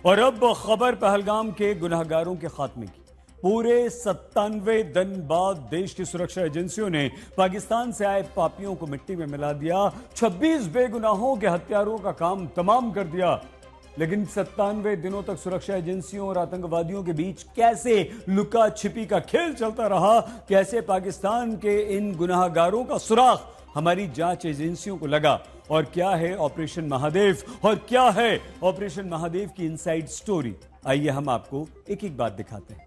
और अब खबर पहलगाम के गुनहगारों के खात्मे की। पूरे 97 दिन बाद देश की सुरक्षा एजेंसियों ने पाकिस्तान से आए पापियों को मिट्टी में मिला दिया। 26 बेगुनाहों के हत्यारों का काम तमाम कर दिया। लेकिन 97 दिनों तक सुरक्षा एजेंसियों और आतंकवादियों के बीच कैसे लुका छिपी का खेल चलता रहा, कैसे पाकिस्तान के इन गुनाहगारों का सुराग हमारी जांच एजेंसियों को लगा, और क्या है ऑपरेशन महादेव, और क्या है ऑपरेशन महादेव की इनसाइड स्टोरी, आइए हम आपको एक एक बात दिखाते हैं।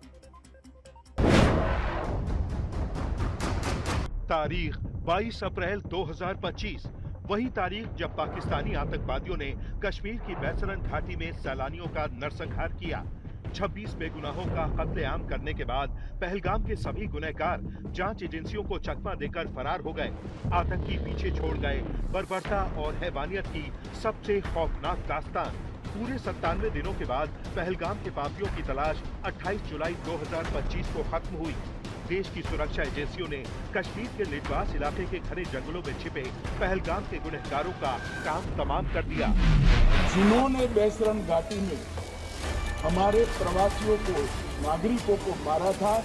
तारीख 22 अप्रैल 2025, वही तारीख जब पाकिस्तानी आतंकवादियों ने कश्मीर की बैसरन घाटी में सैलानियों का नरसंहार किया। 26 बेगुनाहों का कत्लेआम करने के बाद पहलगाम के सभी गुनहगार जांच एजेंसियों को चकमा देकर फरार हो गए। आतंकी पीछे छोड़ गए। बर्बरता और हैवानियत की सबसे खौफनाक दास्तान। पूरे 97 दिनों के बाद पहलगाम के पापियों की तलाश 28 जुलाई 2025 को खत्म हुई। देश की सुरक्षा एजेंसियों ने कश्मीर के लिडवास इलाके के घने जंगलों में छिपे पहलगाम के गुनहगारों का काम तमाम कर दिया। जिन्होंने बैसरन घाटी में हमारे प्रवासियों को, नागरिकों को मारा था,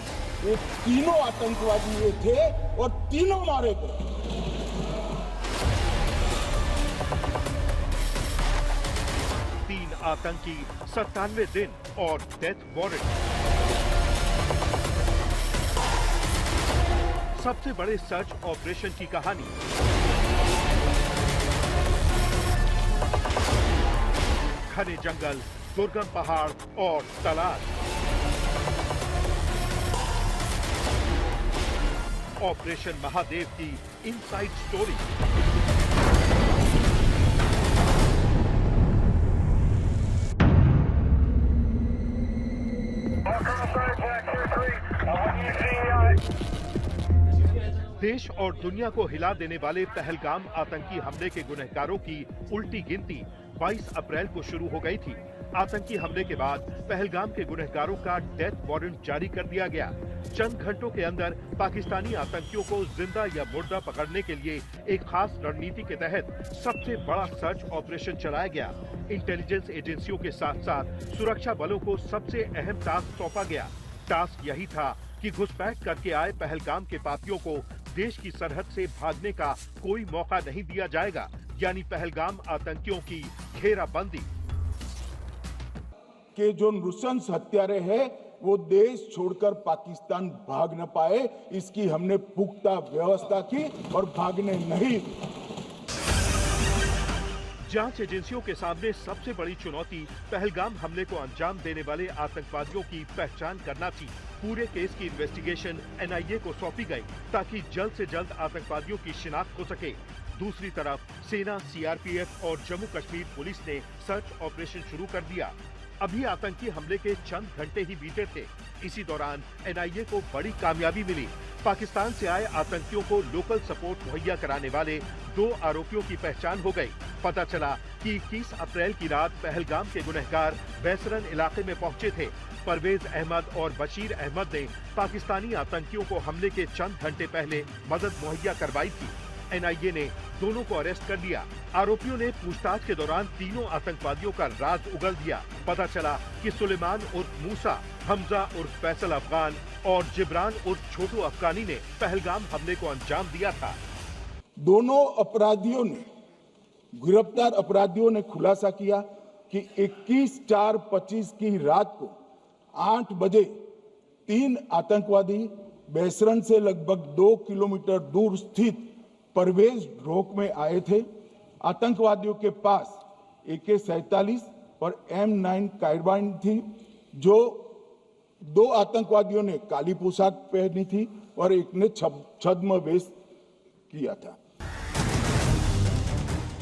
ये तीनों आतंकवादी ये थे और तीनों मारे गए। तीन आतंकी, 97 दिन और डेथ वारंट। सबसे बड़े सर्च ऑपरेशन की कहानी। घने जंगल, दुर्गम पहाड़ और तलाश। ऑपरेशन महादेव की इनसाइड स्टोरी। देश और दुनिया को हिला देने वाले पहलगाम आतंकी हमले के गुनहगारों की उल्टी गिनती 22 अप्रैल को शुरू हो गई थी। आतंकी हमले के बाद पहलगाम के गुनहगारों का डेथ वारंट जारी कर दिया गया। चंद घंटों के अंदर पाकिस्तानी आतंकियों को जिंदा या मुर्दा पकड़ने के लिए एक खास रणनीति के तहत सबसे बड़ा सर्च ऑपरेशन चलाया गया। इंटेलिजेंस एजेंसियों के साथ साथ सुरक्षा बलों को सबसे अहम टास्क सौंपा गया। टास्क यही था कि घुसपैठ करके आए पहलगाम के पापियों को देश की सरहद से भागने का कोई मौका नहीं दिया जाएगा, यानी पहलगाम आतंकियों की घेराबंदी। के जो नृशंस हत्यारे हैं वो देश छोड़कर पाकिस्तान भाग न पाए, इसकी हमने पुख्ता व्यवस्था की और भागने नहीं। जांच एजेंसियों के सामने सबसे बड़ी चुनौती पहलगाम हमले को अंजाम देने वाले आतंकवादियों की पहचान करना थी। पूरे केस की इन्वेस्टिगेशन एनआईए को सौंपी गई ताकि जल्द से जल्द आतंकवादियों की शिनाख्त हो सके। दूसरी तरफ सेना, सीआरपीएफ और जम्मू कश्मीर पुलिस ने सर्च ऑपरेशन शुरू कर दिया। अभी आतंकी हमले के चंद घंटे ही बीते थे। इसी दौरान एनआईए को बड़ी कामयाबी मिली। पाकिस्तान से आए आतंकियों को लोकल सपोर्ट मुहैया कराने वाले 2 आरोपियों की पहचान हो गई। पता चला कि 21 अप्रैल की रात पहलगाम के गुनहगार बैसरन इलाके में पहुंचे थे। परवेज अहमद और बशीर अहमद ने पाकिस्तानी आतंकियों को हमले के चंद घंटे पहले मदद मुहैया करवाई थी। एनआईए ने दोनों को अरेस्ट कर लिया। आरोपियों ने पूछताछ के दौरान तीनों आतंकवादियों का राज उगल दिया। पता चला कि सुलेमान उर्फ मूसा, हमजा उर्फ फैसल अफगान और जिब्रान उर्फ छोटू अफगानी ने पहलगाम हमले को अंजाम दिया था। दोनों अपराधियों ने, गिरफ्तार अपराधियों ने खुलासा किया कि 21/4/25 की रात को 8 बजे 3 आतंकवादी बैसरन से लगभग 2 किलोमीटर दूर स्थित परवेज ढोक में आए थे। आतंकवादियों के पास AK-47 और M9 कार्बाइन थी। जो 2 आतंकवादियों ने काली पोशाक पहनी थी और एक ने छद्म वेश किया था।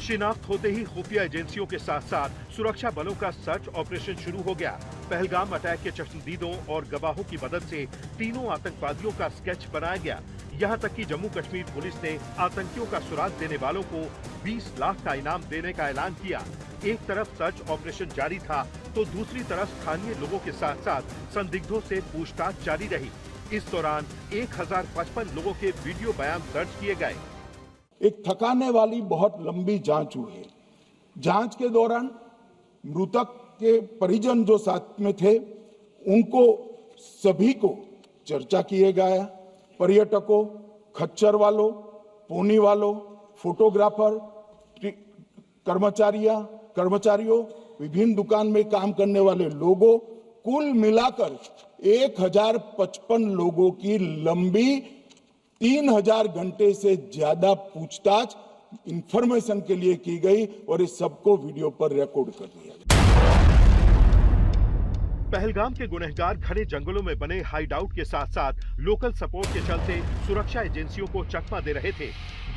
शिनाख्त होते ही खुफिया एजेंसियों के साथ साथ सुरक्षा बलों का सर्च ऑपरेशन शुरू हो गया। पहलगाम अटैक के चश्मदीदों और गवाहों की मदद से तीनों आतंकवादियों का स्केच बनाया गया। यहाँ तक कि जम्मू कश्मीर पुलिस ने आतंकियों का सुराग देने वालों को 20 लाख का इनाम देने का ऐलान किया। एक तरफ सर्च ऑपरेशन जारी था तो दूसरी तरफ स्थानीय लोगों के साथ साथ संदिग्धों से पूछताछ जारी रही। इस दौरान 1055 लोगों के वीडियो बयान दर्ज किए गए। एक थकाने वाली बहुत लंबी जांच हुई है। जांच के दौरान मृतक के परिजन जो साथ में थे उनको सभी को चर्चा किए गया। पर्यटकों, खच्चर वालों, पोनी वालों, फोटोग्राफर, कर्मचारियों, विभिन्न दुकान में काम करने वाले लोगों, कुल मिलाकर 1055 लोगों की लंबी 3000 घंटे से ज्यादा पूछताछ इंफॉर्मेशन के लिए की गई और इस सबको वीडियो पर रिकॉर्ड कर दिया गया। पहलगाम के गुनहगार घने जंगलों में बने हाइड आउट के साथ साथ लोकल सपोर्ट के चलते सुरक्षा एजेंसियों को चकमा दे रहे थे,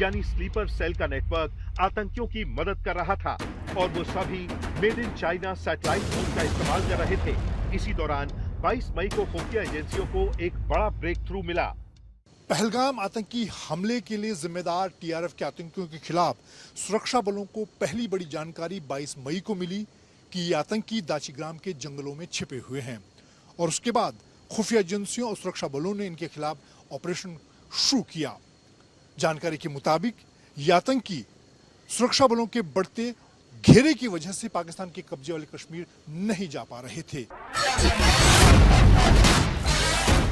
यानी स्लीपर सेल का नेटवर्क आतंकियों की मदद कर रहा था और वो सभी made in China satellite phone का इस्तेमाल कर रहे थे। इसी दौरान 22 मई को खुफिया एजेंसियों को एक बड़ा ब्रेक थ्रू मिला। पहलगाम आतंकी हमले के लिए जिम्मेदार टीआरएफ के आतंकियों के खिलाफ सुरक्षा बलों को पहली बड़ी जानकारी 22 मई को मिली कि ये आतंकी दाचीग्राम के जंगलों में छिपे हुए हैं और उसके बाद खुफिया एजेंसियों और सुरक्षा बलों ने इनके खिलाफ ऑपरेशन शुरू किया। जानकारी के मुताबिक ये आतंकी सुरक्षा बलों के बढ़ते घेरे की वजह से पाकिस्तान के कब्जे वाले कश्मीर नहीं जा पा रहे थे।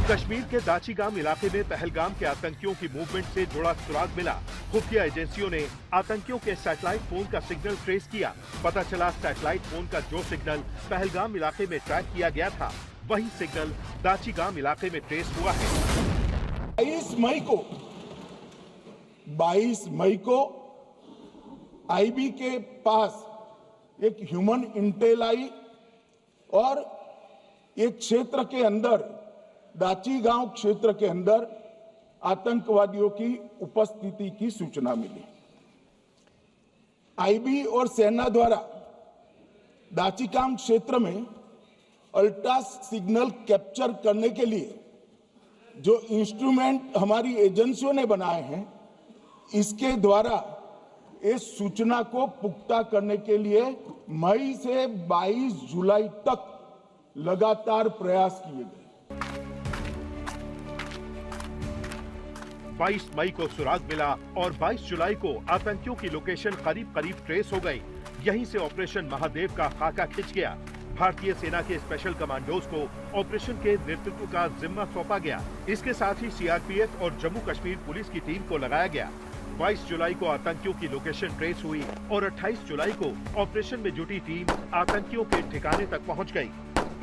कश्मीर के दाचीगाम इलाके में पहलगाम के आतंकियों की मूवमेंट से जुड़ा सुराग मिला। खुफिया एजेंसियों ने आतंकियों के सैटेलाइट फोन का सिग्नल ट्रेस किया। पता चला सैटेलाइट फोन का जो सिग्नल पहलगाम इलाके में ट्रैक किया गया था, वही सिग्नल दाचीगाम इलाके में ट्रेस हुआ है। 22 मई को आईबी के पास एक ह्यूमन इंटेल आई और एक क्षेत्र के अंदर, दाचीगांव क्षेत्र के अंदर आतंकवादियों की उपस्थिति की सूचना मिली। आईबी और सेना द्वारा दाचीगांव क्षेत्र में अल्ट्रा सिग्नल कैप्चर करने के लिए जो इंस्ट्रूमेंट हमारी एजेंसियों ने बनाए हैं, इसके द्वारा इस सूचना को पुख्ता करने के लिए मई से 22 जुलाई तक लगातार प्रयास किए गए। 22 मई को सुराग मिला और 22 जुलाई को आतंकियों की लोकेशन करीब करीब ट्रेस हो गई। यहीं से ऑपरेशन महादेव का खाका खिंच गया। भारतीय सेना के स्पेशल कमांडोज को ऑपरेशन के नेतृत्व का जिम्मा सौंपा गया। इसके साथ ही सीआरपीएफ और जम्मू कश्मीर पुलिस की टीम को लगाया गया। 22 जुलाई को आतंकियों की लोकेशन ट्रेस हुई और 28 जुलाई को ऑपरेशन में जुटी टीम आतंकियों के ठिकाने तक पहुंच गई।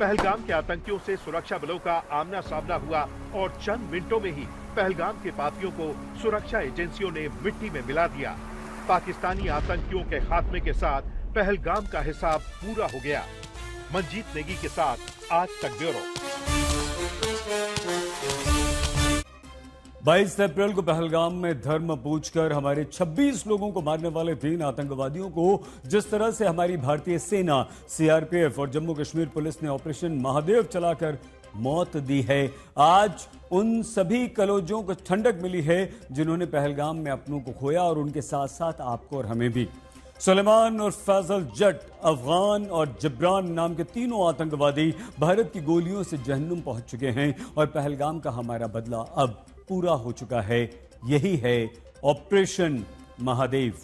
पहलगाम के आतंकियों से सुरक्षा बलों का आमना सामना हुआ और चंद मिनटों में ही पहलगाम के पापियों को सुरक्षा एजेंसियों ने मिट्टी में मिला दिया। पाकिस्तानी आतंकियों के खात्मे के साथ पहलगाम का हिसाब पूरा हो गया। मंजीत नेगी के साथ आज तक ब्यूरो। 22 अप्रैल को पहलगाम में धर्म पूछकर हमारे 26 लोगों को मारने वाले 3 आतंकवादियों को जिस तरह से हमारी भारतीय सेना, सीआरपीएफ और जम्मू कश्मीर पुलिस ने ऑपरेशन महादेव चलाकर मौत दी है, आज उन सभी कलोजों को ठंडक मिली है जिन्होंने पहलगाम में अपनों को खोया और उनके साथ साथ आपको और हमें भी। सुलेमान और फैजल जट, अफगान और जिब्रान नाम के तीनों आतंकवादी भारत की गोलियों से जहन्नुम पहुंच चुके हैं और पहलगाम का हमारा बदला अब पूरा हो चुका है। यही है ऑपरेशन महादेव।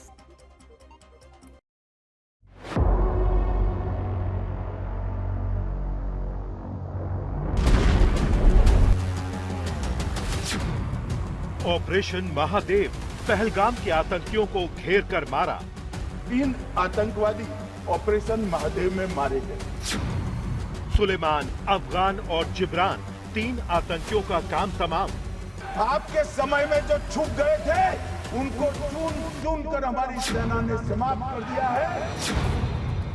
ऑपरेशन महादेव, पहलगाम के आतंकियों को घेर कर मारा। 3 आतंकवादी ऑपरेशन महादेव में मारे गए। सुलेमान, अफगान और जिब्रान, 3 आतंकियों का काम तमाम। आपके समय में जो छुप गए थे उनको चुन चुन कर हमारी सेना ने समाप्त कर दिया है।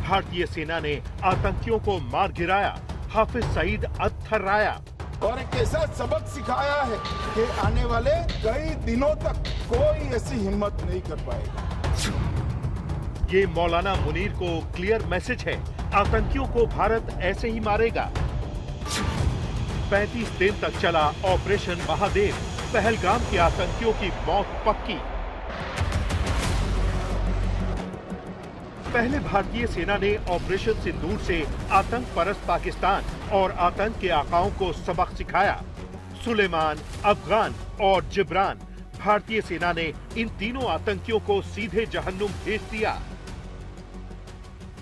भारतीय सेना ने आतंकियों को मार गिराया, हाफिज सईद अत्थर्राया और एक ऐसा सबक सिखाया है कि आने वाले कई दिनों तक कोई ऐसी हिम्मत नहीं कर पाएगा। ये मौलाना मुनीर को क्लियर मैसेज है, आतंकियों को भारत ऐसे ही मारेगा। 35 दिन तक चला ऑपरेशन महादेव, पहलगाम के आतंकियों की मौत पक्की। पहले भारतीय सेना ने ऑपरेशन सिंदूर से आतंक परस्त पाकिस्तान और आतंक के आकाओं को सबक सिखाया। सुलेमान, अफगान और जिब्रान, भारतीय सेना ने इन तीनों आतंकियों को सीधे जहन्नुम भेज दिया।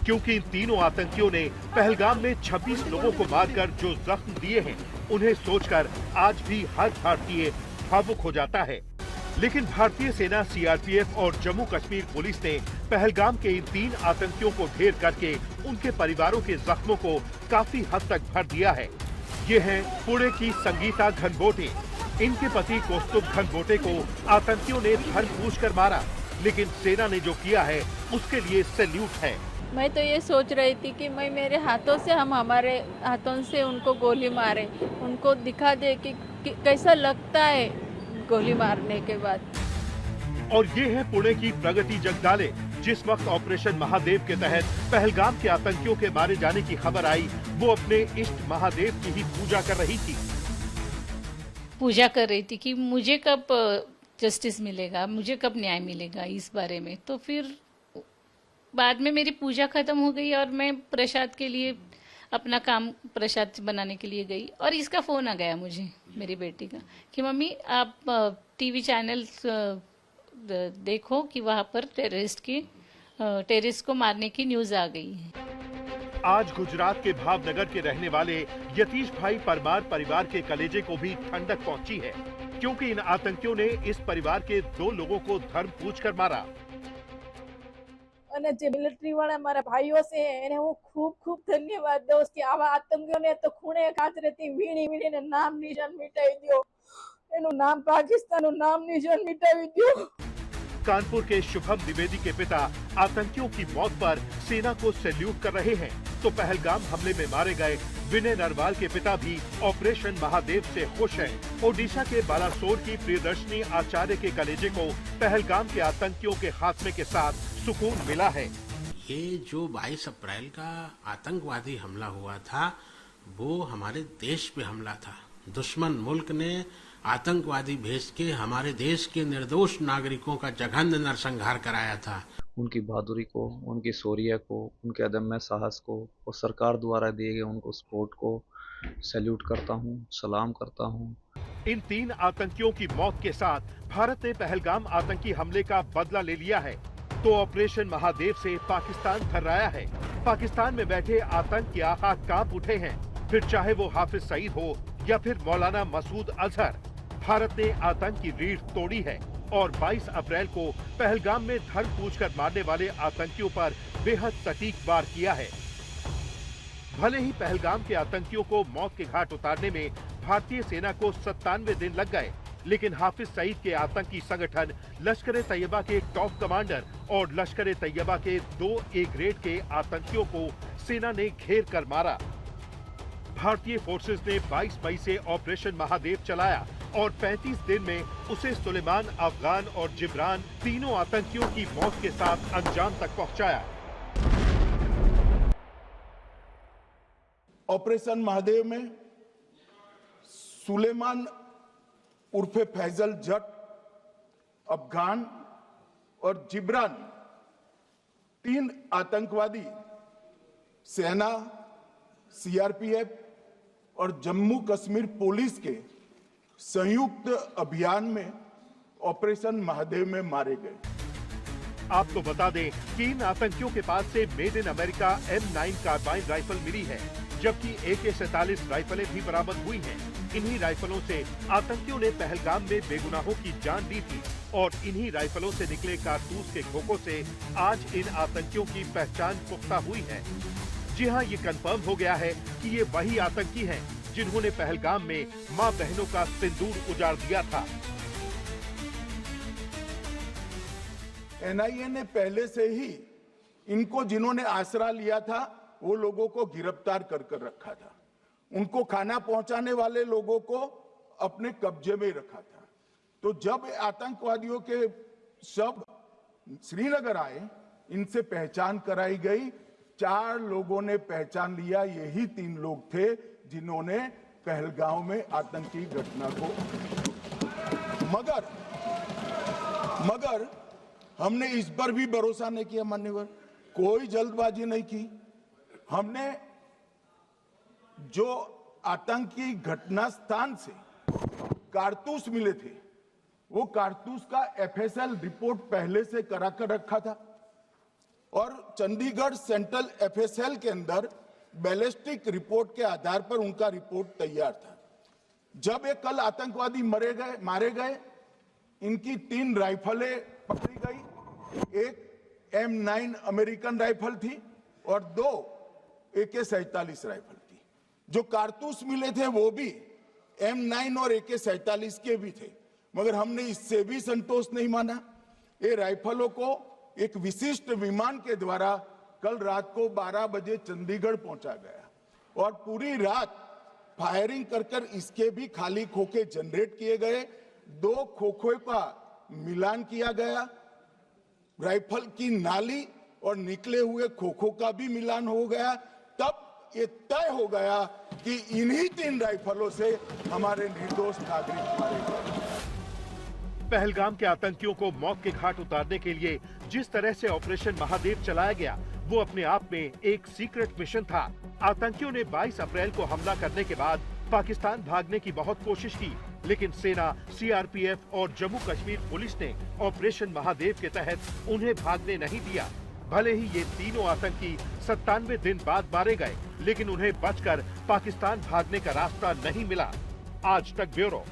क्योंकि इन तीनों आतंकियों ने पहलगाम में 26 लोगों को मारकर जो जख्म दिए हैं, उन्हें सोचकर आज भी हर भारतीय भावुक हो जाता है। लेकिन भारतीय सेना, सीआरपीएफ और जम्मू कश्मीर पुलिस ने पहलगाम के इन 3 आतंकियों को ढेर करके उनके परिवारों के जख्मों को काफी हद तक भर दिया है। ये हैं पुणे की संगीता घनघोटे। इनके पति कौस्तुभ घनघोटे को आतंकियों ने धर पूछकर मारा, लेकिन सेना ने जो किया है उसके लिए सैल्यूट है। मैं तो ये सोच रही थी कि मैं मेरे हाथों से, हम हमारे हाथों से उनको गोली मारे, उनको दिखा दे कि कैसा लगता है गोली मारने के बाद। और ये है पुणे की प्रगति जगदाले। जिस वक्त ऑपरेशन महादेव के तहत पहलगाम के आतंकियों के मारे जाने की खबर आई, वो अपने इष्ट महादेव की ही पूजा कर रही थी। पूजा कर रही थी कि मुझे कब जस्टिस मिलेगा, मुझे कब न्याय मिलेगा इस बारे में। तो फिर बाद में मेरी पूजा खत्म हो गई और मैं प्रसाद के लिए अपना काम प्रसाद बनाने के लिए गई और इसका फ़ोन आ गया मुझे, मेरी बेटी का, कि मम्मी आप टीवी चैनल देखो कि वहाँ पर टेररिस्ट को मारने की न्यूज़ आ गई है। आज गुजरात के भावनगर के रहने वाले यतीश भाई परमार परिवार के कलेजे को भी ठंडक पहुंची है, क्योंकि इन आतंकियों ने इस परिवार के 2 लोगों को धर्म पूछकर मारा। અને જે મિલિટરી વાળા મારા ભાઈઓ છે એને હું ખૂબ ખૂબ ધન્યવાદ દઉં કે આવા આતંકીઓને તો ખૂણે ખાતરેથી વીણી વીણીને નામ નિશાન મિટાવી દો, એનું નામ પાકિસ્તાનનું નામ નિશાન મિટાવી દો। कानपुर के शुभम द्विवेदी के पिता आतंकियों की मौत पर सेना को सैल्यूट कर रहे हैं, तो पहलगाम हमले में मारे गए विनय नरवाल के पिता भी ऑपरेशन महादेव से खुश हैं। ओडिशा के बालासोर की प्रियदर्शनी आचार्य के कलेजे को पहलगाम के आतंकियों के खात्मे के साथ सुकून मिला है। ये जो 22 अप्रैल का आतंकवादी हमला हुआ था, वो हमारे देश पे हमला था। दुश्मन मुल्क ने आतंकवादी भेज के हमारे देश के निर्दोष नागरिकों का जघन्य नरसंहार कराया था। उनकी बहादुरी को, उनकी शौर्य को, उनके अदम्य साहस को और सरकार द्वारा दिए गए उनको सपोर्ट को सैल्यूट करता हूँ, सलाम करता हूँ। इन 3 आतंकियों की मौत के साथ भारत ने पहलगाम आतंकी हमले का बदला ले लिया है, तो ऑपरेशन महादेव से पाकिस्तान थर्राया है। पाकिस्तान में बैठे आतंक के आका कांप उठे हैं, फिर चाहे वो हाफिज सईद हो या फिर मौलाना मसूद अजहर। भारत ने आतंक की रीढ़ तोड़ी है और 22 अप्रैल को पहलगाम में धर पूछकर मारने वाले आतंकियों पर बेहद सटीक वार किया है। भले ही पहलगाम के आतंकियों को मौत के घाट उतारने में भारतीय सेना को 97 दिन लग गए, लेकिन हाफिज सईद के आतंकी संगठन लश्कर ए तैयबा के टॉप कमांडर और लश्कर ए तैयबा के 2 ए ग्रेड के आतंकियों को सेना ने घेर कर मारा। भारतीय फोर्सेस ने 22 मई से ऑपरेशन महादेव चलाया और 35 दिन में उसे सुलेमान, अफगान और जिब्रान तीनों आतंकियों की मौत के साथ अंजाम तक पहुंचाया। ऑपरेशन महादेव में सुलेमान उर्फे फैजल जट, अफगान और जिब्रान 3 आतंकवादी सेना, सीआरपीएफ और जम्मू कश्मीर पुलिस के संयुक्त अभियान में ऑपरेशन महादेव में मारे गए। आपको बता दें कि इन आतंकियों के पास से made in America M9 carbine rifle मिली है, जबकि AK-47 राइफलें भी बरामद हुई हैं। इन्हीं राइफलों से आतंकियों ने पहलगाम में बेगुनाहों की जान ली थी और इन्हीं राइफलों से निकले कारतूस के खोखों से आज इन आतंकियों की पहचान पुख्ता हुई है। जी हां, ये कंफर्म हो गया है कि ये वही आतंकी हैं जिन्होंने पहलगाम में मां बहनों का सिंदूर उजाड़ दिया था। एनआईए ने पहले से ही इनको जिन्होंने आसरा लिया था वो लोगों को गिरफ्तार कर रखा था। उनको खाना पहुंचाने वाले लोगों को अपने कब्जे में रखा था। तो जब आतंकवादियों के शव श्रीनगर आए, इनसे पहचान कराई गई। 4 लोगों ने पहचान लिया, यही 3 लोग थे जिन्होंने पहलगाम में आतंकी घटना को। मगर हमने इस पर भी भरोसा नहीं किया मान्यवर, कोई जल्दबाजी नहीं की। हमने जो आतंकी घटना स्थान से कारतूस मिले थे, वो कारतूस का FSL रिपोर्ट पहले से करा कर रखा था। और चंडीगढ़ सेंट्रल एफएसएल के अंदर बैलिस्टिक रिपोर्ट के आधार पर उनका रिपोर्ट तैयार था। जब ये कल आतंकवादी मारे गए, इनकी 3 राइफलें पकड़ी गई। एक M9 अमेरिकन राइफल थी और 2 AK-47 राइफल थी। जो कारतूस मिले थे वो भी M9 और AK-47 के भी थे, मगर हमने इससे भी संतोष नहीं माना। ये राइफलों को एक विशिष्ट विमान के द्वारा कल रात को 12 बजे चंडीगढ़ पहुंचा गया और पूरी रात फायरिंग कर इसके भी खाली खोखे जनरेट किए गए। 2 खोखों का मिलान किया गया, राइफल की नाली और निकले हुए खोखों का भी मिलान हो गया। तब ये तय हो गया कि इन्हीं 3 राइफलों से हमारे निर्दोष नागरिक मारे गए। पहलगाम के आतंकियों को मौत के घाट उतारने के लिए जिस तरह से ऑपरेशन महादेव चलाया गया, वो अपने आप में एक सीक्रेट मिशन था। आतंकियों ने 22 अप्रैल को हमला करने के बाद पाकिस्तान भागने की बहुत कोशिश की, लेकिन सेना, सीआरपीएफ और जम्मू कश्मीर पुलिस ने ऑपरेशन महादेव के तहत उन्हें भागने नहीं दिया। भले ही ये तीनों आतंकी 97 दिन बाद मारे गए, लेकिन उन्हें बचकर पाकिस्तान भागने का रास्ता नहीं मिला। आज तक ब्यूरो।